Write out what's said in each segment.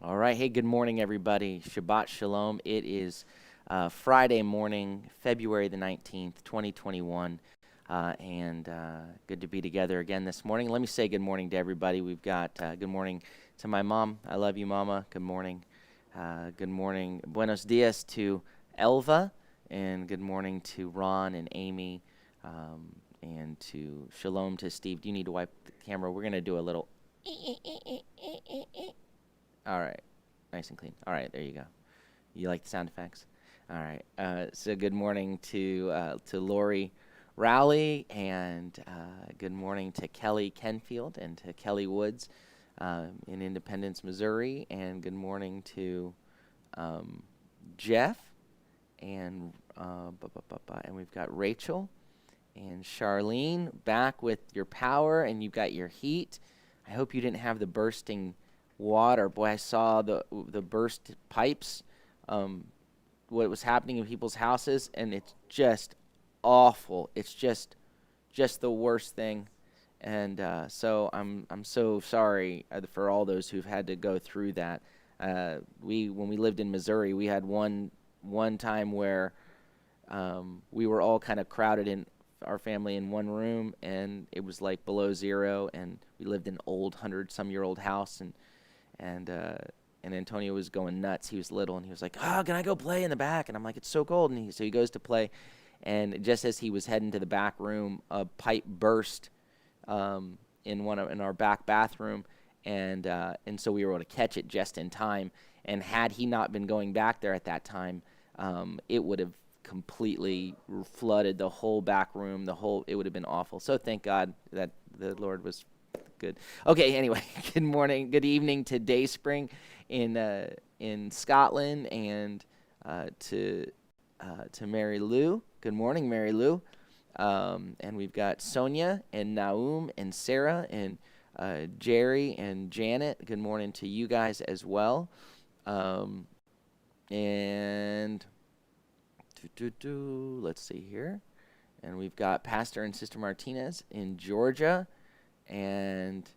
All right. Hey, good morning, everybody. Shabbat Shalom. It is Friday morning, February the 19th, 2021. And good to be together again this morning. Let me say good morning to everybody. We've got good morning to my mom. I love you, Mama. Good morning. Good morning. Buenos dias to Elva. And good morning to Ron and Amy. And to Shalom to Steve. Do you need to wipe the camera? We're going to do a little. All right. Nice and clean. All right, there you go. You like the sound effects? All right. So good morning to Lori Rowley, and good morning to Kelly Kenfield and to Kelly Woods in Independence, Missouri, and good morning to Jeff, and and we've got Rachel and Charlene back with your power, and you've got your heat. I hope you didn't have the bursting water. Boy, I saw the burst pipes, what was happening in people's houses, and it's just awful. It's just the worst thing. And so I'm so sorry for all those who've had to go through that. When we lived in Missouri, we had one time where we were all kind of crowded in our family in one room, and it was like below zero, and we lived in an old 100-some-year-old house, and Antonio was going nuts. He was little, and he was like, "Oh, can I go play in the back?" And I'm like, "It's so cold." And so he goes to play, and just as he was heading to the back room, a pipe burst in our back bathroom, and so we were able to catch it just in time. And had he not been going back there at that time, it would have completely flooded the whole back room. It would have been awful. So thank God that the Lord was good. Okay, anyway, good morning, good evening to Dayspring in Scotland, and to Mary Lou. Good morning, Mary Lou. And we've got Sonia and Naum and Sarah and Jerry and Janet. Good morning to you guys as well. And let's see here. And we've got Pastor and Sister Martinez in Georgia. And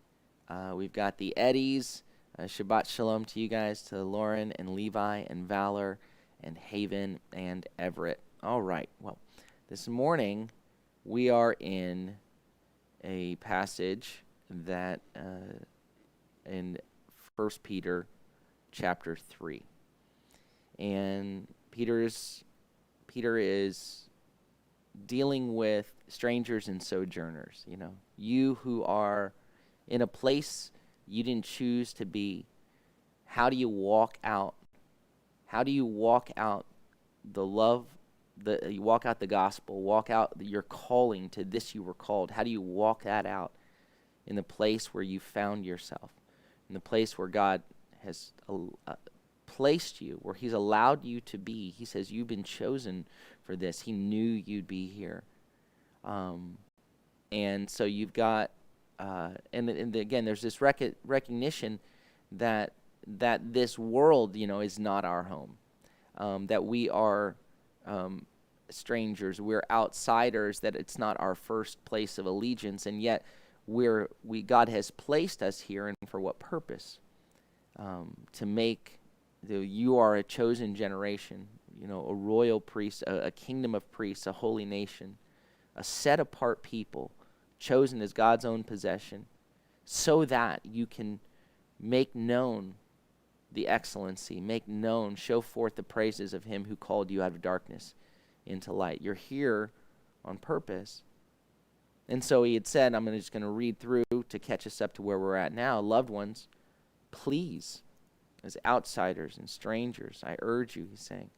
we've got the Eddies. Shabbat Shalom to you guys, to Lauren and Levi and Valor and Haven and Everett. All right. Well, this morning we are in a passage that in 1 Peter chapter 3. And Peter is dealing with strangers and sojourners, you who are in a place you didn't choose to be. How do you walk out? How do you walk out the love, you walk out the gospel, walk out your calling to this you were called? How do you walk that out in the place where you found yourself, in the place where God has placed you, where he's allowed you to be? He says you've been chosen for this. He knew you'd be here. And so you've got, and again, there's this recognition that this world, is not our home, that we are strangers, we're outsiders, that it's not our first place of allegiance, and yet God has placed us here, and for what purpose? To make, you are a chosen generation, a royal priest, a kingdom of priests, a holy nation, a set-apart people, chosen as God's own possession, so that you can make known the excellency, show forth the praises of him who called you out of darkness into light. You're here on purpose. And so he had said, I'm just going to read through to catch us up to where we're at now. Loved ones, please, as outsiders and strangers, I urge you, he's saying.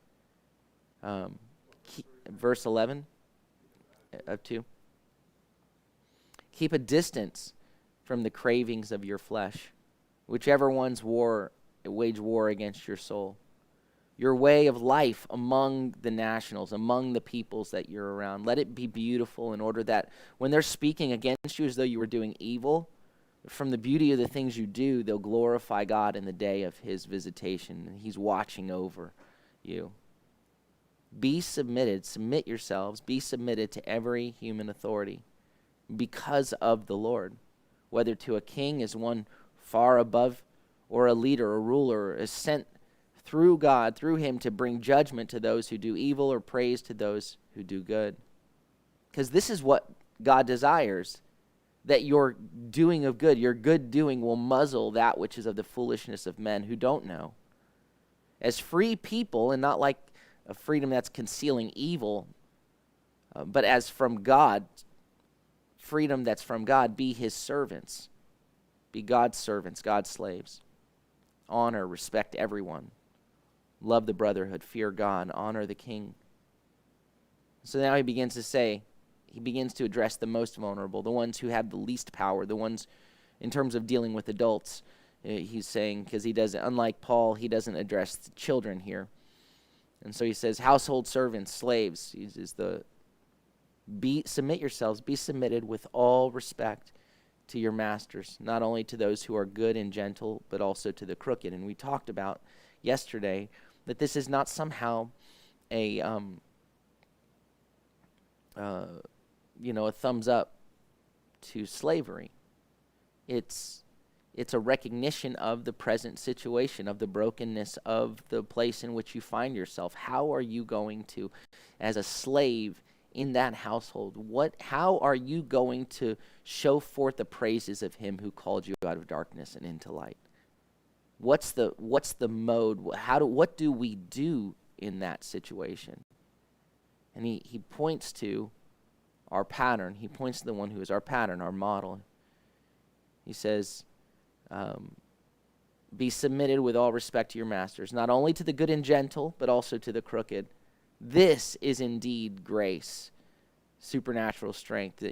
Verse 11 of 2. Keep a distance from the cravings of your flesh, whichever ones wage war against your soul. Your way of life among the nationals, among the peoples that you're around, let it be beautiful, in order that when they're speaking against you as though you were doing evil, from the beauty of the things you do, they'll glorify God in the day of his visitation, and he's watching over you. Submit yourselves, be submitted to every human authority because of the Lord, whether to a king as one far above or a leader, a ruler, is sent through God, through him, to bring judgment to those who do evil or praise to those who do good. Because this is what God desires, that your doing of good, your good doing, will muzzle that which is of the foolishness of men who don't know. As free people, and not like a freedom that's concealing evil, but as from God, freedom that's from God, be his servants. Be God's servants, God's slaves. Honor, respect everyone. Love the brotherhood, fear God, honor the king. So now he begins to address the most vulnerable, the ones who have the least power, the ones in terms of dealing with adults. He's saying, because he doesn't, unlike Paul, he doesn't address the children here. And so he says, household servants, slaves, submit yourselves, be submitted with all respect to your masters, not only to those who are good and gentle, but also to the crooked. And we talked about yesterday that this is not somehow a thumbs up to slavery. It's a recognition of the present situation, of the brokenness of the place in which you find yourself. How are you going to, as a slave in that household, how are you going to show forth the praises of him who called you out of darkness and into light? What's the mode? What do we do in that situation? And he points to our pattern. He points to the one who is our pattern, our model. He says, be submitted with all respect to your masters, not only to the good and gentle, but also to the crooked. This is indeed grace, supernatural strength.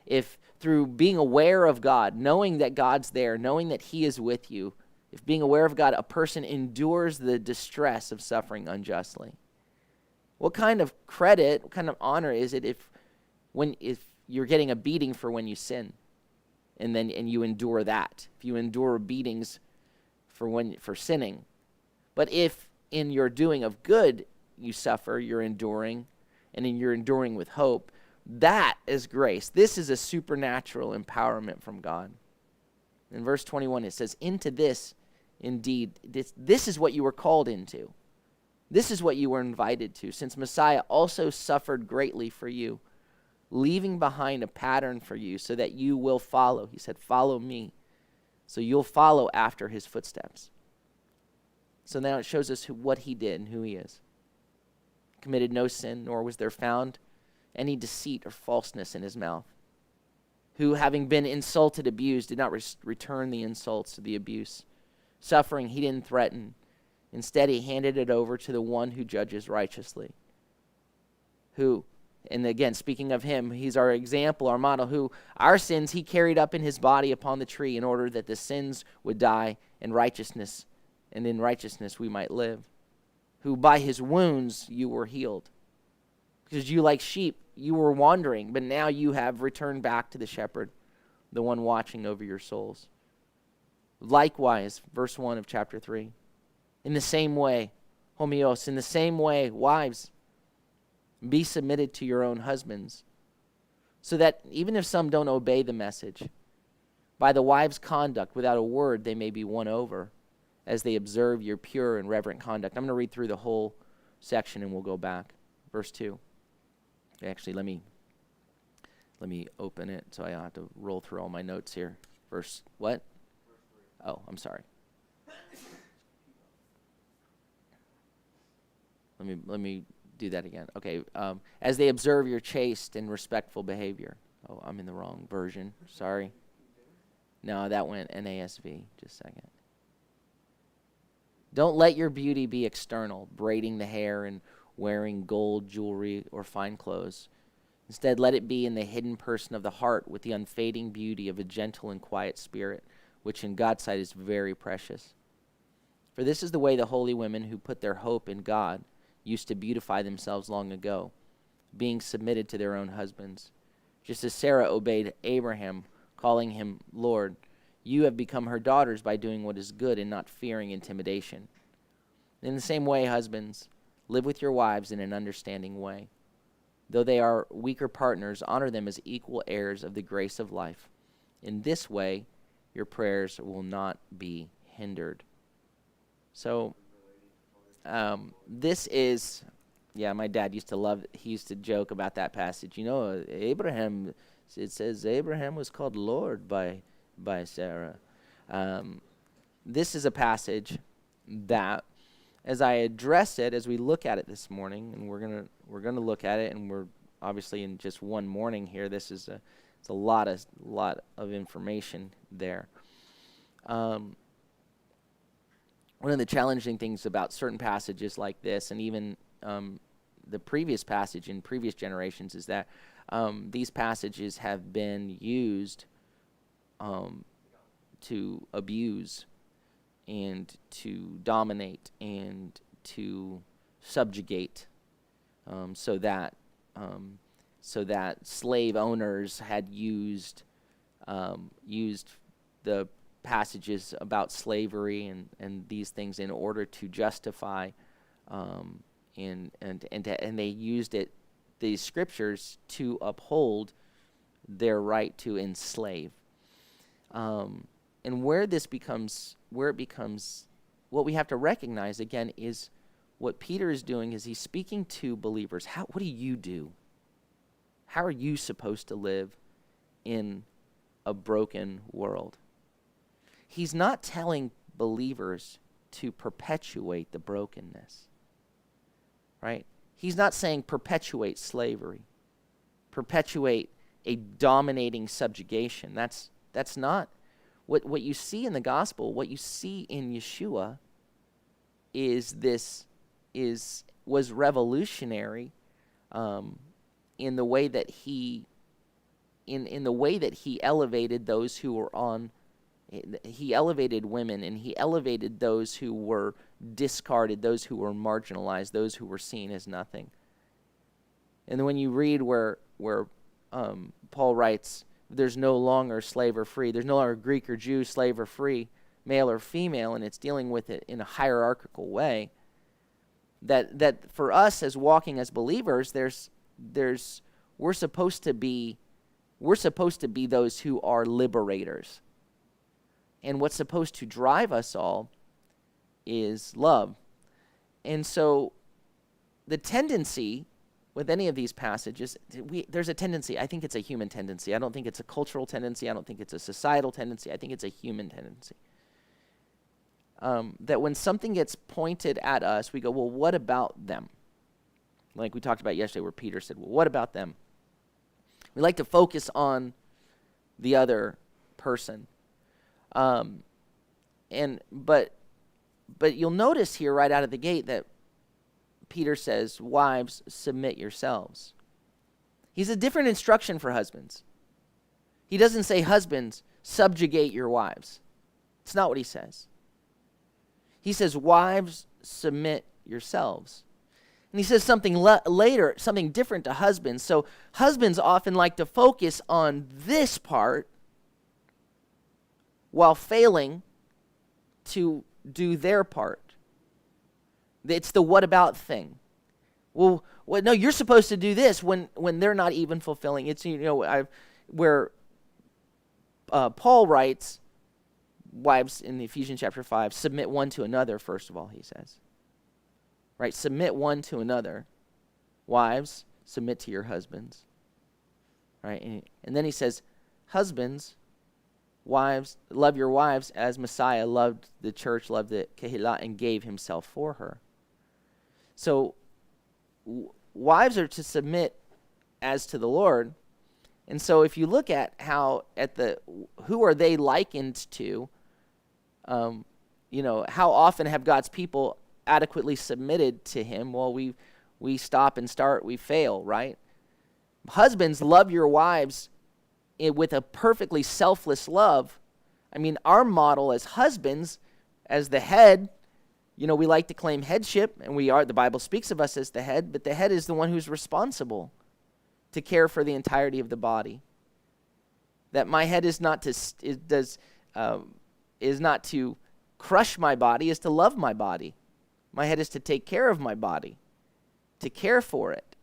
If through being aware of God, knowing that God's there, knowing that he is with you, if being aware of God, a person endures the distress of suffering unjustly, what kind of credit, what kind of honor is it if you're getting a beating for when you sin, and you endure that? If you endure beatings for sinning, but if in your doing of good you suffer, you're enduring, and you're enduring with hope, that is grace. This is a supernatural empowerment from God. In verse 21, it says, into this, indeed, this is what you were called into. This is what you were invited to, since Messiah also suffered greatly for you, leaving behind a pattern for you so that you will follow. He said, follow me. So you'll follow after his footsteps. So now it shows us what he did and who he is. Committed no sin, nor was there found any deceit or falseness in his mouth. Who, having been insulted, abused, did not return the insults to the abuse. Suffering, he didn't threaten. Instead, he handed it over to the one who judges righteously. Who, and again, speaking of him, he's our example, our model, who our sins he carried up in his body upon the tree in order that the sins would die and in righteousness we might live. Who by his wounds you were healed. Because you, like sheep, you were wandering, but now you have returned back to the shepherd, the one watching over your souls. Likewise, verse 1 of chapter 3, in the same way, homios, in the same way, wives, be submitted to your own husbands, so that even if some don't obey the message, by the wives' conduct, without a word, they may be won over, as they observe your pure and reverent conduct. I'm going to read through the whole section and we'll go back. Verse 2. Actually, let me open it so I don't have to roll through all my notes here. Verse what? Oh, I'm sorry. Let me do that again. Okay. As they observe your chaste and respectful behavior. Oh, I'm in the wrong version. Sorry. No, that went NASV. Just a second. Don't let your beauty be external, braiding the hair and wearing gold jewelry or fine clothes. Instead, let it be in the hidden person of the heart with the unfading beauty of a gentle and quiet spirit, which in God's sight is very precious. For this is the way the holy women who put their hope in God used to beautify themselves long ago, being submitted to their own husbands. Just as Sarah obeyed Abraham, calling him Lord, you have become her daughters by doing what is good and not fearing intimidation. In the same way, husbands, live with your wives in an understanding way. Though they are weaker partners, honor them as equal heirs of the grace of life. In this way, your prayers will not be hindered. So this is, my dad used to love, he used to joke about that passage. Abraham, it says Abraham was called Lord by Sarah. This is a passage that, as I address it, as we look at it this morning, and we're gonna look at it, and we're obviously in just one morning here. It's a lot of information there. One of the challenging things about certain passages like this, and even the previous passage in previous generations, is that these passages have been used to abuse and to dominate and to subjugate, so that slave owners had used the passages about slavery and these things in order to justify, and they used these scriptures to uphold their right to enslave. And where it becomes, what we have to recognize again is what Peter is doing is he's speaking to believers. What do you do? How are you supposed to live in a broken world? He's not telling believers to perpetuate the brokenness, right? He's not saying perpetuate slavery, perpetuate a dominating subjugation. That's not what you see in the gospel. What you see in Yeshua was revolutionary in the way that he elevated those who were on. He elevated women, and he elevated those who were discarded, those who were marginalized, those who were seen as nothing. And when you read where Paul writes, there's no longer slave or free, there's no longer Greek or Jew, slave or free, male or female, and it's dealing with it in a hierarchical way, that for us as walking as believers, we're supposed to be those who are liberators. And what's supposed to drive us all is love. And so the tendency with any of these passages, there's a tendency. I think it's a human tendency. I don't think it's a cultural tendency. I don't think it's a societal tendency. I think it's a human tendency. That when something gets pointed at us, we go, well, what about them? Like we talked about yesterday where Peter said, well, what about them? We like to focus on the other person. But you'll notice here right out of the gate that Peter says, wives, submit yourselves. He's a different instruction for husbands. He doesn't say, husbands, subjugate your wives. It's not what he says. He says, wives, submit yourselves. And he says something later, something different to husbands. So husbands often like to focus on this part while failing to do their part. It's the what about thing. Well, no, you're supposed to do this when they're not even fulfilling. It's, where Paul writes, wives in Ephesians chapter 5, submit one to another, first of all, he says. Right? Submit one to another. Wives, submit to your husbands. Right? And then he says, husbands, wives, love your wives as Messiah loved the church, loved the Kehillah, and gave himself for her. So wives are to submit as to the Lord. And so if you look at who are they likened to, how often have God's people adequately submitted to him? Well, we stop and start, we fail, right? Husbands, love your wives with a perfectly selfless love. I mean, our model as husbands, as the head, we like to claim headship, and the Bible speaks of us as the head, but the head is the one who's responsible to care for the entirety of the body. That my head is not to crush my body, is to love my body. My head is to take care of my body, to care for it.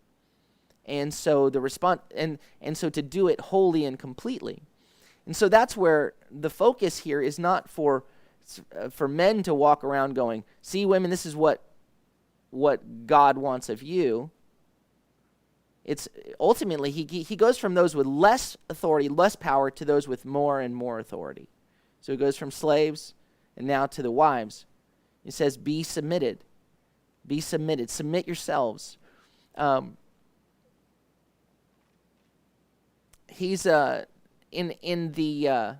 And so the response, and so to do it wholly and completely. And so that's where the focus here is not for for men to walk around going, see, women, this is what God wants of you. It's ultimately, he goes from those with less authority, less power, to those with more and more authority. So he goes from slaves and now to the wives. He says, be submitted. Be submitted. Submit yourselves. He's in the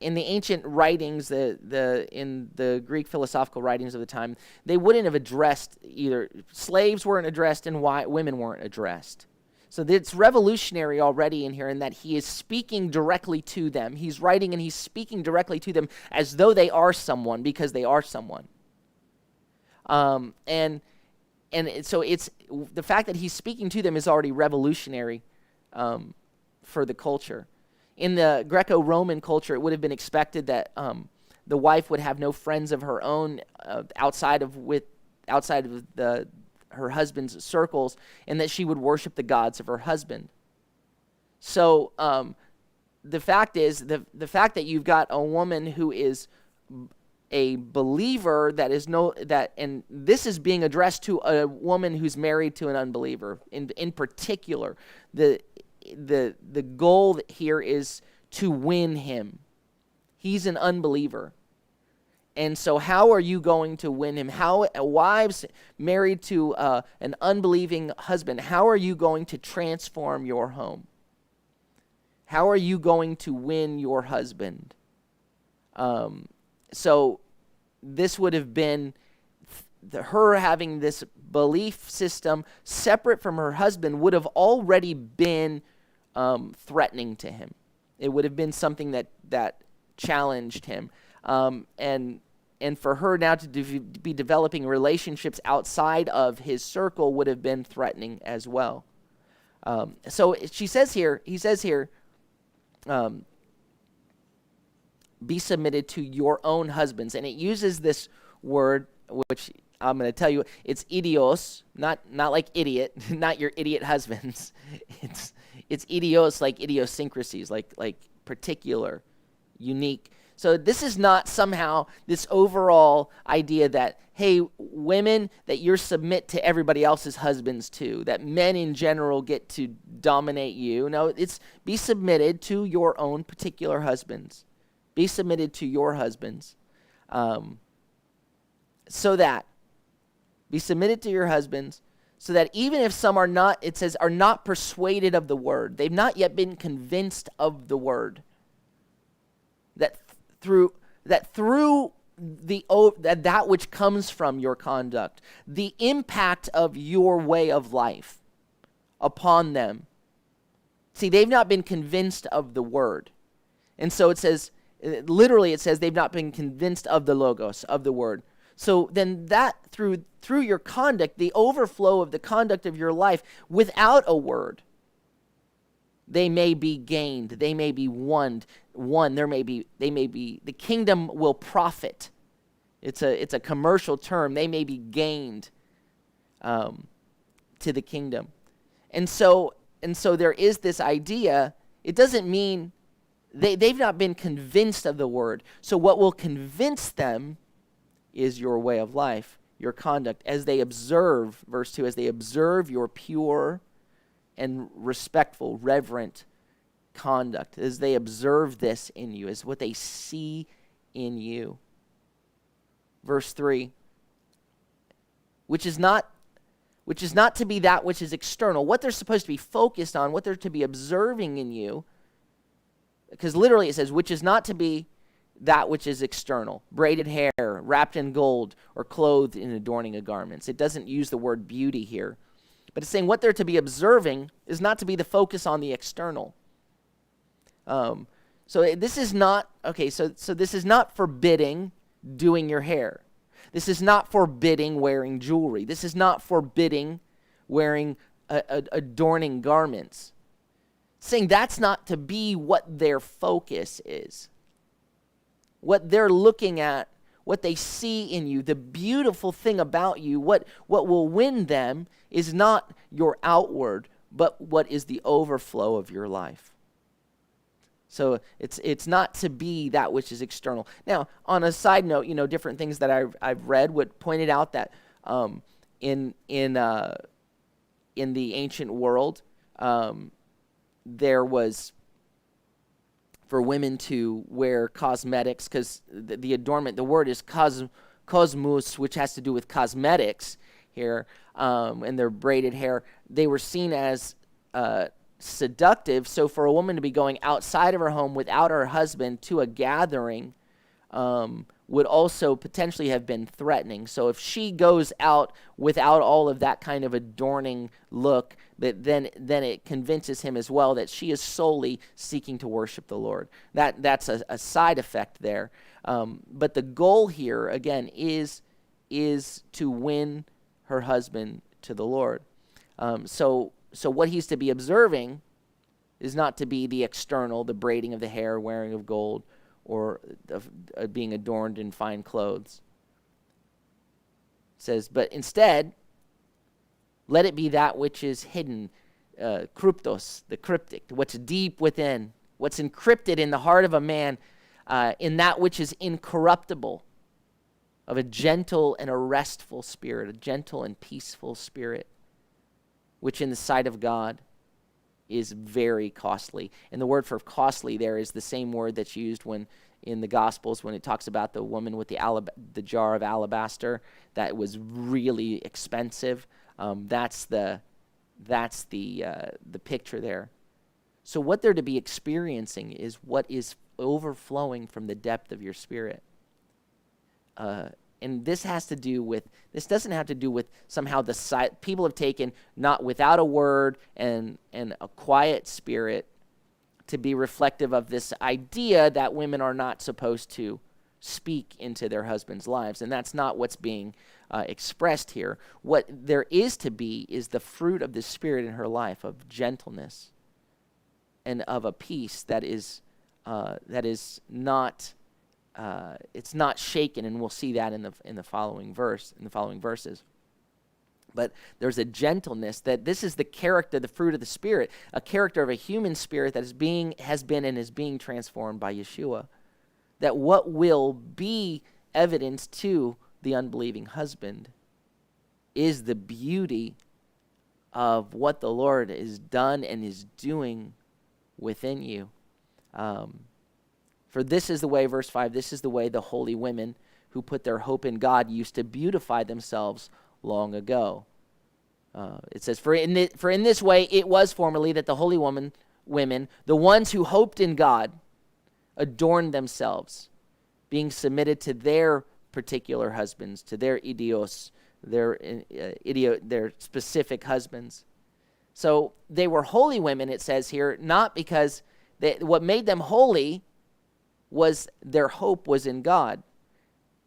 ancient writings, in the Greek philosophical writings of the time, they wouldn't have addressed either. Slaves weren't addressed and women weren't addressed. So it's revolutionary already in here in that he is speaking directly to them. He's writing and he's speaking directly to them as though they are someone, because they are someone. And so it's the fact that he's speaking to them is already revolutionary for the culture. In the Greco-Roman culture, it would have been expected that the wife would have no friends of her own outside of her husband's circles, and that she would worship the gods of her husband. So the fact is, the fact that you've got a woman who is a believer and this is being addressed to a woman who's married to an unbeliever. In particular, the goal here is to win him. He's an unbeliever. And so how are you going to win him? How, wives married to an unbelieving husband, how are you going to transform your home? How are you going to win your husband? So this would have been her having this belief system separate from her husband would have already been threatening to him. It would have been something that challenged him. And for her now to be developing relationships outside of his circle would have been threatening as well. So he says here, be submitted to your own husbands. And it uses this word, which I'm going to tell you, it's idios, not like idiot, not your idiot husbands. It's idios, like idiosyncrasies, like particular, unique. So this is not somehow this overall idea that, hey, women, that you're submit to everybody else's husbands too, that men in general get to dominate you. No, it's be submitted to your own particular husbands. Be submitted to your husbands. Be submitted to your husbands, so that even if some are not, it says, are not persuaded of the word, they've not yet been convinced of the word, that through that which comes from your conduct, the impact of your way of life upon them. See, they've not been convinced of the word. And so it says, literally it says they've not been convinced of the logos, of the word. So then that through your conduct, the overflow of the conduct of your life without a word, they may be gained, they may be won, they may be, the kingdom will profit. It's a commercial term. They may be gained to the kingdom. And so there is this idea. It doesn't mean they've not been convinced of the word. So what will convince them is your way of life, your conduct, as they observe, verse 2, as they observe your pure and respectful, reverent conduct, as they observe this in you, is what they see in you. Verse 3, which is not to be that which is external, what they're supposed to be focused on, what they're to be observing in you, because literally it says, which is not to be that which is external, braided hair, wrapped in gold, or clothed in adorning of garments. It doesn't use the word beauty here. But it's saying what they're to be observing is not to be the focus on the external. So this is not, so this is not forbidding doing your hair. This is not forbidding wearing jewelry. This is not forbidding wearing adorning garments. It's saying that's not to be what their focus is. What they're looking at, what they see in you, the beautiful thing about you, what will win them is not your outward, but what is the overflow of your life. So it's not to be that which is external. Now, on a side note, different things that I've read would pointed out that in the ancient world, there was for women to wear cosmetics, because the adornment, the word is cosmos, which has to do with cosmetics here, and their braided hair. They were seen as seductive. So for a woman to be going outside of her home without her husband to a gathering would also potentially have been threatening. So if she goes out without all of that kind of adorning look, then it convinces him as well that she is solely seeking to worship the Lord. That's a side effect there. But the goal here, again, is to win her husband to the Lord. So what he's to be observing is not to be the external, the braiding of the hair, wearing of gold, or being adorned in fine clothes. It says, but instead, let it be that which is hidden, kryptos, the cryptic, what's deep within, what's encrypted in the heart of a man, in that which is incorruptible, of a gentle and a restful spirit, a gentle and peaceful spirit, which in the sight of God is very costly. And the word for costly there is the same word that's used when in the Gospels when it talks about the woman with the jar of alabaster that was really expensive. That's the picture there. So what they're to be experiencing is what is overflowing from the depth of your spirit. And this doesn't have to do with somehow people have taken not without a word and a quiet spirit to be reflective of this idea that women are not supposed to speak into their husbands' lives. And that's not what's being expressed here. What there is to be is the fruit of the Spirit in her life of gentleness and of a peace that is not it's not shaken, and we'll see that in the following verses. But there's a gentleness that this is the character, the fruit of the Spirit, a character of a human spirit that has been and is being transformed by Yeshua. That what will be evidence to the unbelieving husband is the beauty of what the Lord has done and is doing within you. For this is the way, verse 5, this is the way the holy women who put their hope in God used to beautify themselves long ago. It says, for in this way it was formerly that the holy women, the ones who hoped in God, adorned themselves, being submitted to their particular husbands, to their idios, their specific husbands. So they were holy women, it says here, not because what made them holy was their hope was in God.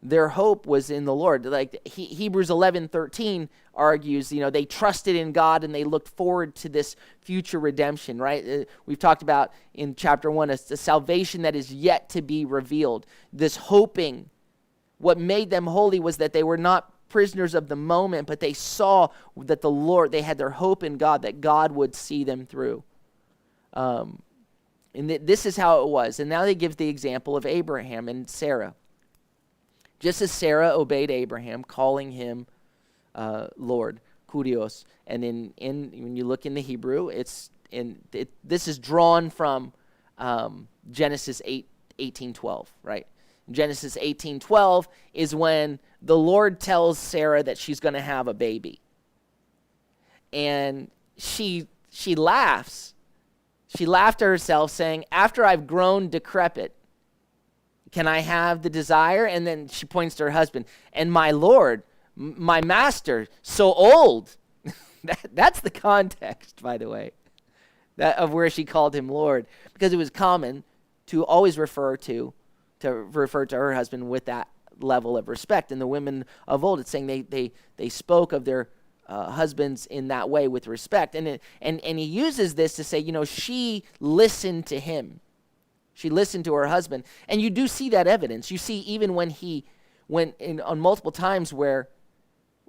Their hope was in the Lord. Like Hebrews 11:13 argues, they trusted in God and they looked forward to this future redemption, right? We've talked about in chapter 1, it's the salvation that is yet to be revealed. This hoping. What made them holy was that they were not prisoners of the moment, but they saw that the Lord, they had their hope in God, that God would see them through. And this is how it was. And now they give the example of Abraham and Sarah. Just as Sarah obeyed Abraham, calling him Lord, Kurios. And when you look in the Hebrew, this is drawn from Genesis 18:12, right? Genesis 18:12 is when the Lord tells Sarah that she's going to have a baby. And she laughs. She laughed to herself, saying, after I've grown decrepit, can I have the desire? And then she points to her husband. And my Lord, my master, so old. That's the context, by the way, of where she called him Lord. Because it was common to always refer to her husband with that level of respect. And the women of old, it's saying they spoke of their husbands in that way with respect. And he uses this to say, she listened to him. She listened to her husband. And you do see that evidence. You see even on multiple times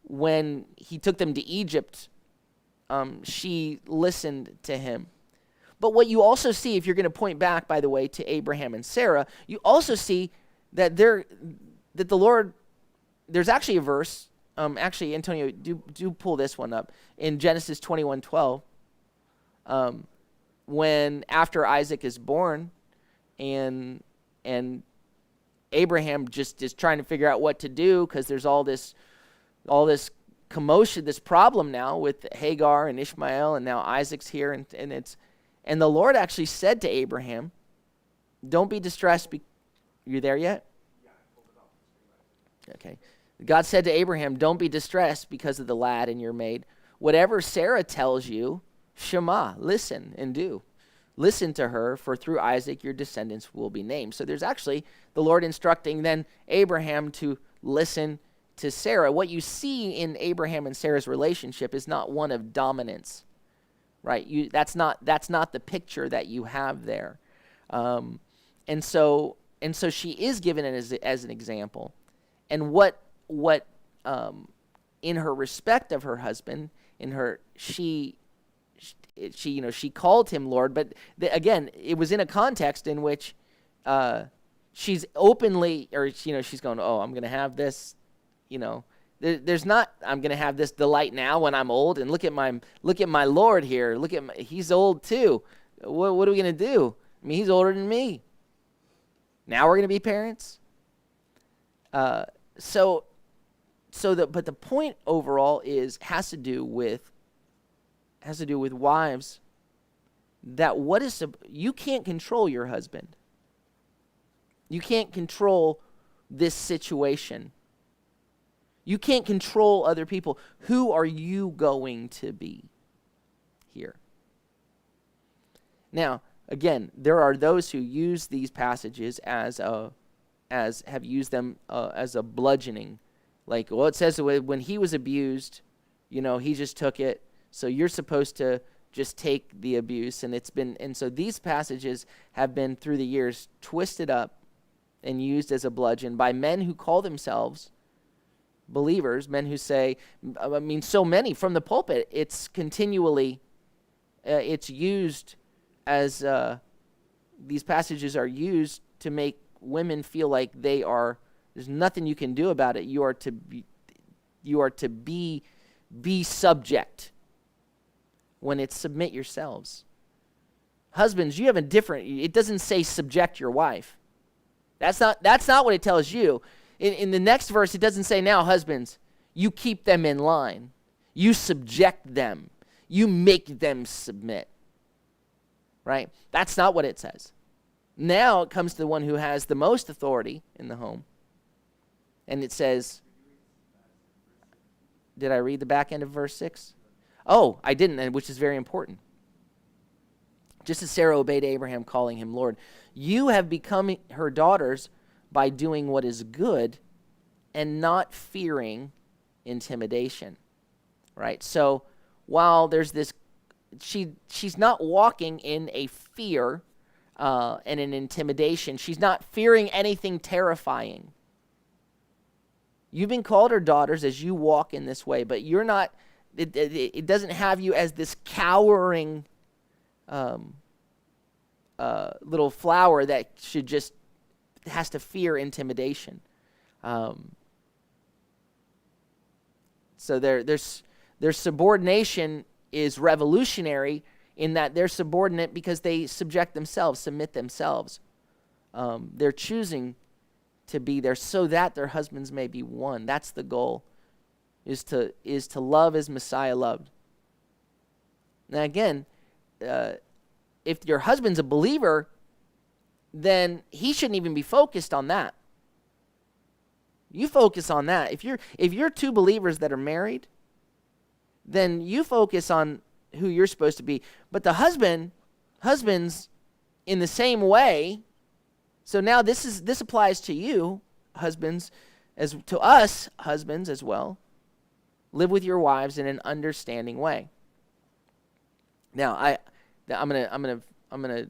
when he took them to Egypt, she listened to him. But what you also see, if you're going to point back, by the way, to Abraham and Sarah, you also see that that the Lord, there's actually a verse, actually, Antonio, do pull this one up, in Genesis 21:12, when after Isaac is born, and Abraham just is trying to figure out what to do because there's all this commotion, this problem now with Hagar and Ishmael, and now Isaac's here, and the Lord actually said to Abraham, "Don't be distressed." You there yet? Okay. God said to Abraham, "Don't be distressed because of the lad and your maid. Whatever Sarah tells you, Shema, listen and do. Listen to her, for through Isaac your descendants will be named." So there's actually the Lord instructing then Abraham to listen to Sarah. What you see in Abraham and Sarah's relationship is not one of dominance, right? That's not the picture that you have there, and so she is given it as an example, and what in her respect of her husband, she called him Lord, but again, it was in a context in which she's openly, or she's going, "Oh, I'm going to have this." There's not, "I'm going to have this delight now when I'm old, and look at my Lord here. He's old too. What are we going to do? I mean, he's older than me. Now we're going to be parents." But the point overall has to do with wives, that you can't control your husband. You can't control this situation. You can't control other people. Who are you going to be here? Now, again, there are those who use these passages as have used them as a bludgeoning. Like, well, it says when he was abused, he just took it. So you're supposed to just take the abuse, and so these passages have been through the years twisted up and used as a bludgeon by men who call themselves believers, men who say, so many from the pulpit, it's continually, it's used as, these passages are used to make women feel like there's nothing you can do about it. You are to be subject, when it's submit yourselves. Husbands, you have it doesn't say subject your wife. That's not what it tells you. In the next verse, it doesn't say, now, husbands, you keep them in line. You subject them. You make them submit. Right? That's not what it says. Now it comes to the one who has the most authority in the home. And it says, did I read the back end of verse 6? Oh, I didn't, which is very important. Just as Sarah obeyed Abraham, calling him Lord, you have become her daughters by doing what is good and not fearing intimidation. Right? So while there's this, she's not walking in a fear and an intimidation. She's not fearing anything terrifying. You've been called her daughters as you walk in this way, but you're not, it doesn't have you as this cowering little flower that has to fear intimidation. So their subordination is revolutionary in that they're subordinate because they submit themselves. They're choosing to be there so that their husbands may be one. That's the goal, is to love as Messiah loved. Now again, if your husband's a believer, then he shouldn't even be focused on that. You focus on that. If you're two believers that are married, then you focus on who you're supposed to be. But the husbands in the same way. So now this applies to you, husbands, as to us, husbands as well. Live with your wives in an understanding way. Now, I'm gonna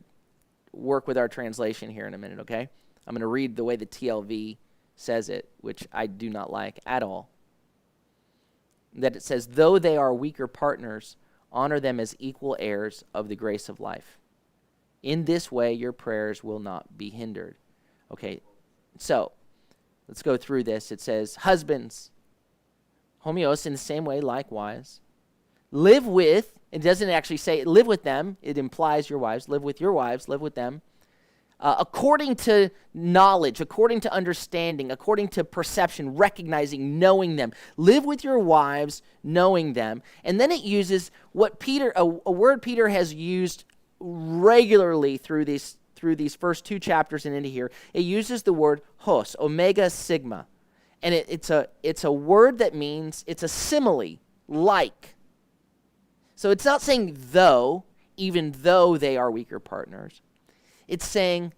work with our translation here in a minute, okay? I'm gonna read the way the TLV says it, which I do not like at all. That it says, though they are weaker partners, honor them as equal heirs of the grace of life. In this way, your prayers will not be hindered. Okay, so let's go through this. It says, husbands, homios, in the same way, likewise, live with, it doesn't actually say live with them. It implies your wives. Live with your wives. Live with them. According to knowledge, according to understanding, according to perception, recognizing, knowing them. Live with your wives, knowing them. And then it uses what a word Peter has used regularly through these first two chapters and into here. It uses the word hos, omega sigma. And it's a word that means, it's a simile, like. So it's not saying though, even though they are weaker partners. It's saying,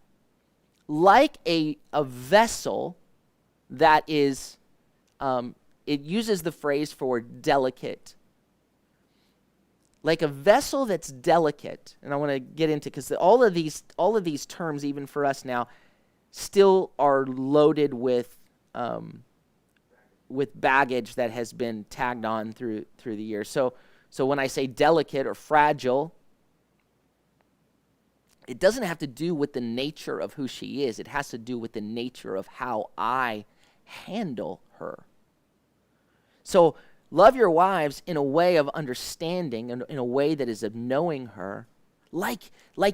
like a vessel that is, it uses the phrase for delicate. Like a vessel that's delicate, and I want to get into, because all of these terms, even for us now, still are loaded with baggage that has been tagged on through the years. So when I say delicate or fragile, it doesn't have to do with the nature of who she is. It has to do with the nature of how I handle her. So love your wives in a way of understanding, in a way that is of knowing her, like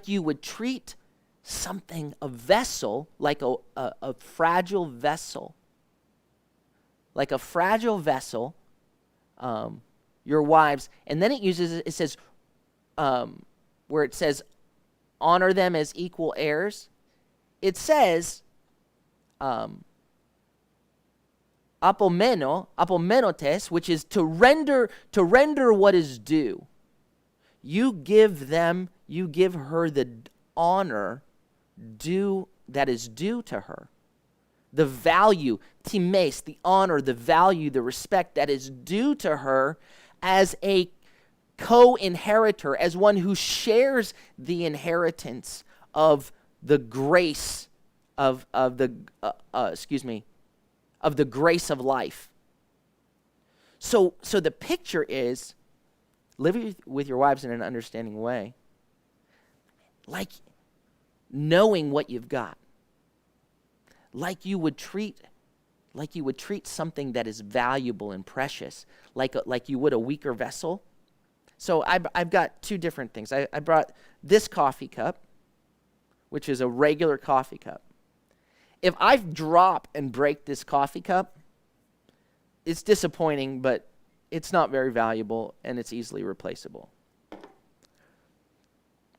you would treat something, a vessel, like a fragile vessel. Like a fragile vessel, your wives. And then it says, where it says, honor them as equal heirs. It says, apomenotes, which is to render what is due. You give her the honor that is due to her. The value, times, the honor, the value, the respect that is due to her as a co-inheritor, as one who shares the inheritance of the grace of the grace of life. So the picture is, live with your wives in an understanding way, like knowing what you've got, like you would treat something that is valuable and precious, like you would a weaker vessel. So I've got two different things. I brought this coffee cup, which is a regular coffee cup. If I drop and break this coffee cup, it's disappointing, but it's not very valuable, and it's easily replaceable.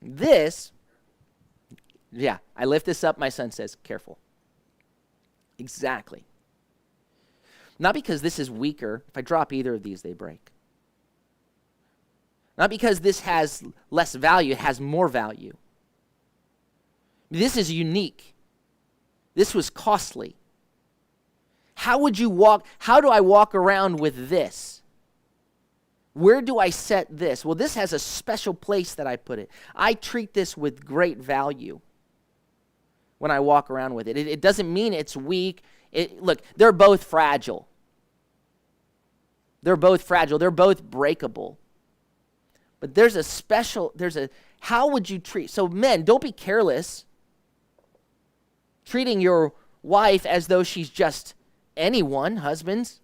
This, I lift this up, my son says, careful. Exactly. Not because this is weaker. If I drop either of these, they break. Not because this has less value, it has more value. This is unique. This was costly. How do I walk around with this? Where do I set this? Well, this has a special place that I put it. I treat this with great value when I walk around with it. It doesn't mean it's weak. Look, they're both fragile. They're both breakable. But how would you treat? So men, don't be careless treating your wife as though she's just anyone, husbands.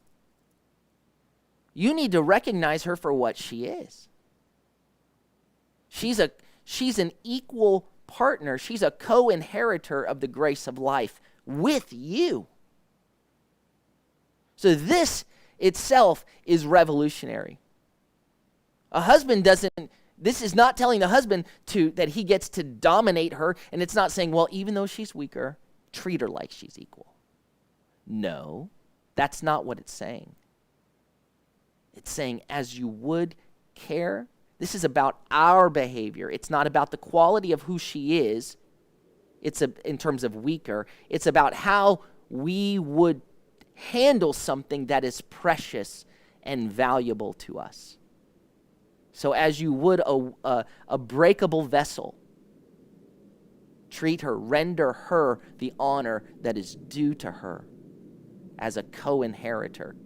You need to recognize her for what she is. She's an equal partner. She's a co-inheritor of the grace of life with you. So this itself is revolutionary. This is not telling the husband that he gets to dominate her, and it's not saying, well, even though she's weaker, treat her like she's equal. No, that's not what it's saying. It's saying, as you would care, this is about our behavior. It's not about the quality of who she is. In terms of weaker. It's about how we would handle something that is precious and valuable to us. So as you would a breakable vessel, treat her, render her the honor that is due to her as a co-inheritor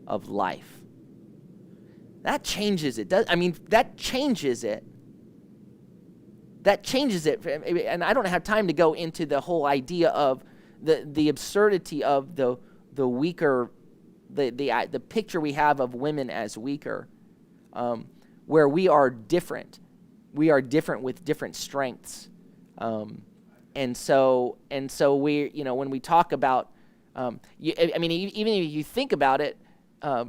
of life. That changes it. That changes it. that changes it. And I don't have time to go into the whole idea of the absurdity of the weaker, the picture we have of women as weaker, where we are different. We are different with different strengths. And so we, when we talk about, even if you think about it, I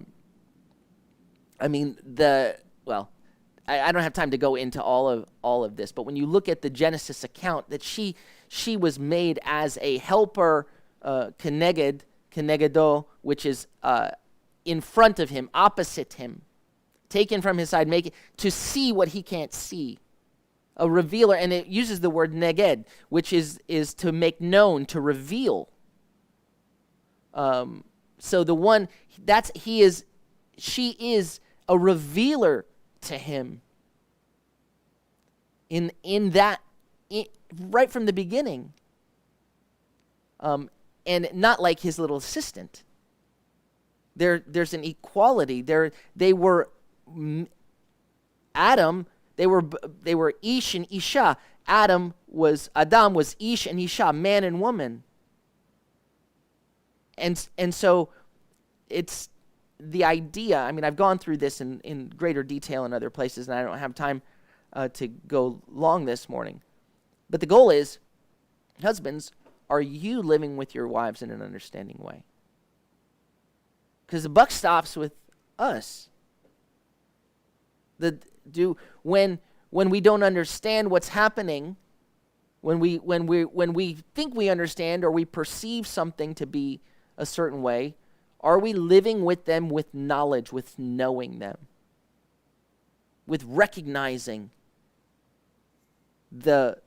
don't have time to go into all of this, but when you look at the Genesis account, that she was made as a helper, kenegedo, which is in front of him, opposite him, taken from his side, to see what he can't see. A revealer, and it uses the word neged, which is to make known, to reveal. So the one she is a revealer to him. Right from the beginning, and not like his little assistant. There's an equality. They were Adam. They were Ish and Isha. Adam was Ish and Isha, man and woman. And so it's the idea. I mean, I've gone through this in greater detail in other places, and I don't have time to go long this morning. But the goal is, husbands, are you living with your wives in an understanding way? Because the buck stops with us. When we don't understand what's happening, when we think we understand or we perceive something to be a certain way, are we living with them with knowledge, with knowing them, with recognizing the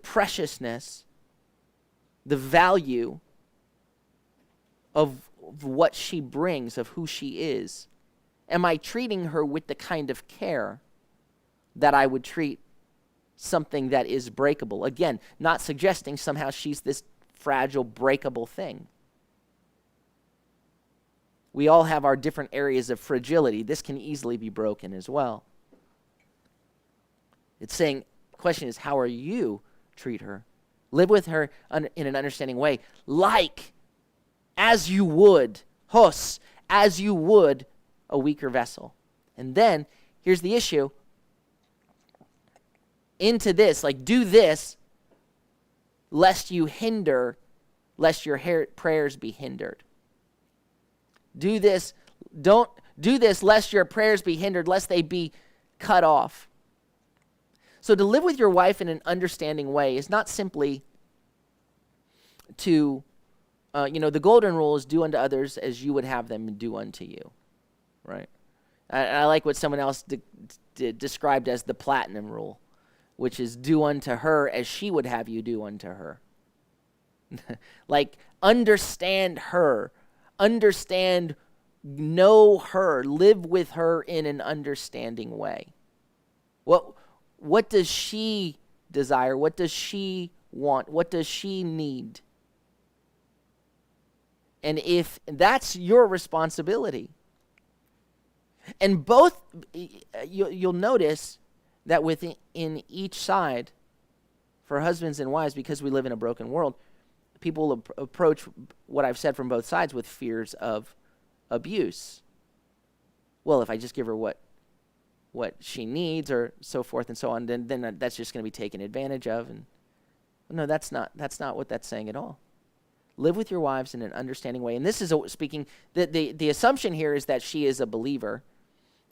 preciousness, the value of what she brings, of who she is? Am I treating her with the kind of care that I would treat something that is breakable? Again, not suggesting somehow she's this fragile, breakable thing. We all have our different areas of fragility. This can easily be broken as well. It's saying, the question is, how are you treat her? Live with her in an understanding way, as you would a weaker vessel. And then, here's the issue. Into this, do this, lest your prayers be hindered. Do this, don't do this lest your prayers be hindered, lest they be cut off. So to live with your wife in an understanding way is not simply to, the golden rule is do unto others as you would have them do unto you, right? I like what someone else described as the platinum rule, which is do unto her as she would have you do unto her. Understand her. Know her, live with her in an understanding way. What does she desire? What does she want? What does she need? And if that's your responsibility, and both, you'll notice that within each side, for husbands and wives, because we live in a broken world, people approach what I've said from both sides with fears of abuse. Well, if I just give her what she needs, or so forth and so on, then that's just going to be taken advantage of. And no, that's not what that's saying at all. Live with your wives in an understanding way. And this is speaking, the assumption here is that she is a believer,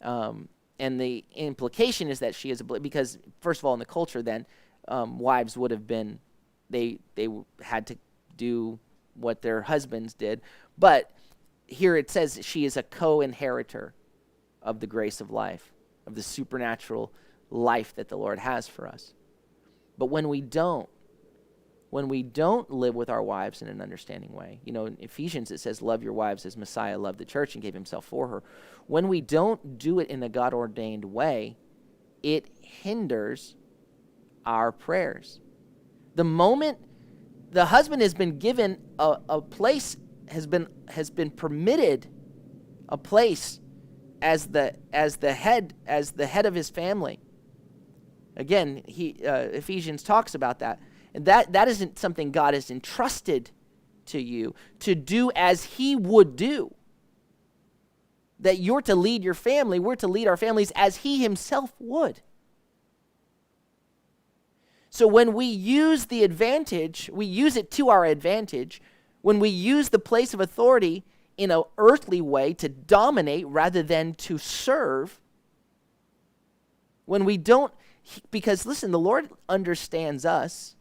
and the implication is that she is a believer, because first of all, in the culture then, wives would have been, they had to do what their husbands did. But here it says she is a co-inheritor of the grace of life, of the supernatural life that the Lord has for us. But when we don't live with our wives in an understanding way, in Ephesians it says, love your wives as Messiah loved the church and gave himself for her. When we don't do it in a God-ordained way, it hinders our prayers. The moment the husband has been given a place, has been permitted a place as the head of his family. Again, Ephesians talks about that. And that isn't something God has entrusted to you to do as he would do. That you're to lead your family, we're to lead our families as he himself would. So when we use the advantage, we use it to our advantage. When we use the place of authority in an earthly way to dominate rather than to serve, when we don't, because listen, the Lord understands us.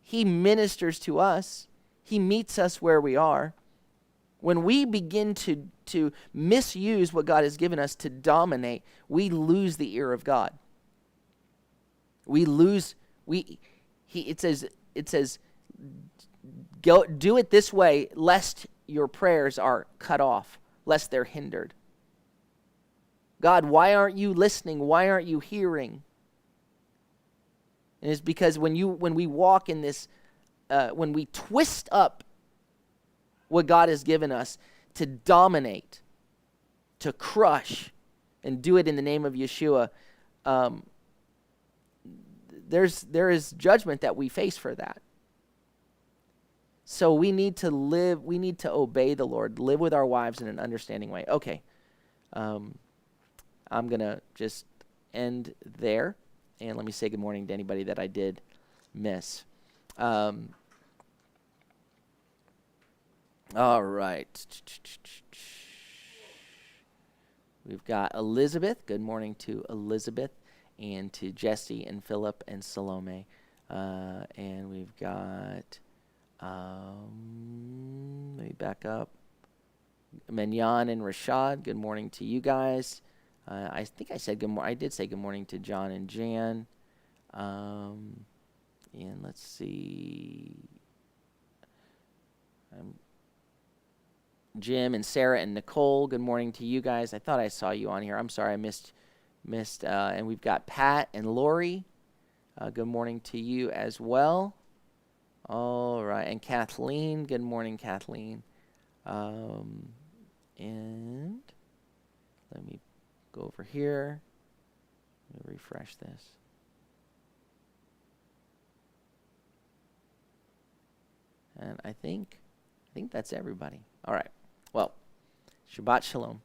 He ministers to us. He meets us where we are. When we begin to misuse what God has given us to dominate, we lose the ear of God. It says, go do it this way, lest your prayers are cut off, lest they're hindered. God, why aren't you listening? Why aren't you hearing? And it's because when we walk in this, when we twist up what God has given us to dominate, to crush, and do it in the name of Yeshua, there is judgment that we face for that. So we need to obey the Lord, live with our wives in an understanding way. Okay, I'm going to just end there, and let me say good morning to anybody that I did miss. All right. We've got Elizabeth. Good morning to Elizabeth and to Jesse and Philip and Salome. And we've got, let me back up, Menyan and Rashad. Good morning to you guys. I think I said good morning. I did say good morning to John and Jan. And let's see. Jim and Sarah and Nicole, good morning to you guys. I thought I saw you on here. I'm sorry I missed. And we've got Pat and Lori. Good morning to you as well. All right. And Kathleen, good morning, Kathleen. And let me go over here. Let me refresh this. And I think that's everybody. All right. Well, Shabbat Shalom.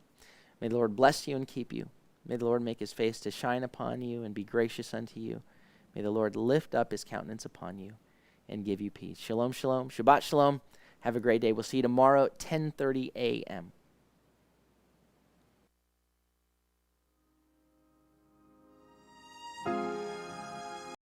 May the Lord bless you and keep you. May the Lord make his face to shine upon you and be gracious unto you. May the Lord lift up his countenance upon you and give you peace. Shalom, shalom. Shabbat Shalom. Have a great day. We'll see you tomorrow at 10:30 a.m.